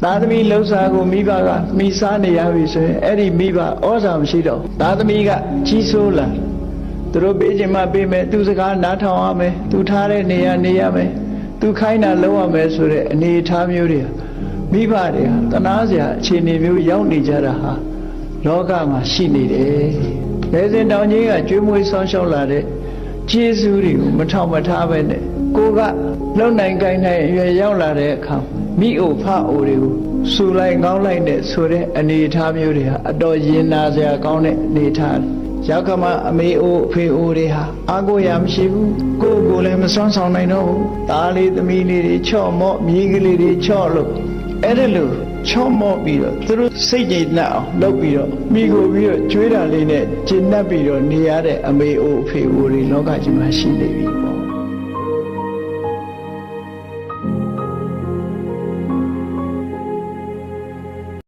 သားသမီးလှုပ်ရှားကိုမိဘကမိစားနေရပြီဆိုရင်အဲ့ဒီမိဘဩဇာမရှိတော့သားသမီးကကြီးစိုးလာသူတို့ပေးခြင်းမှပေးမယ်သူစကားနားထောင်ရမယ်သူထားတဲ့နေရာနေရမယ်သူခိုင်းတာလုပ်ရမယ်ဆိုတဲ့အနေအထားမျိုးတွေမိဘတွေဟာတနာစရာအခြေအနေမျိုးရောက်နေကြတာဟာလောကမှာရှိနေတယ်။လေစဉ်တောင်ကြီးကကျွေးမွေးဆောင်းရှောက်လာတဲ့ကျေးဇူးတွေကိုမထောင်မထားပဲနဲ့ကိုကလုံနိုင်ကိုင်းနိုင်ရွယ်ရောက်လာတဲ့အခါမိအိုဖအိုတွေကိုဆူလိုက်ငေါင်းလိုက်တဲ့ဆိုတဲ့အနေအထားမျိုးတွေဟာအတော်ရင်နာစရာကောင်းတဲ့အနေအထားရောက်ကမှအမေအိုအဖေအိုတွေဟာအားကိုးရမရှိဘူးကိုယ်ကိုယ်လည်းမစွမ်းဆောင်နိုင်တော့ဘူးသားလေးသမီးလေးတွေချော့မော့မြေးကလေးတွေချော့လို့အဲ့ဒါလို့ချော့မော့ပြီးတော့သူတို့စိတ်ကြည်နှက်အောင်လုပ်ပြီးတော့မိကိုပြီးတော့ကျွေးတာလေးနဲ့ကျဉ်တ်ပြီးတော့နေရတဲ့အမေအိုအဖေအိုတွေလောကကြီးမှာရှိနေပြီ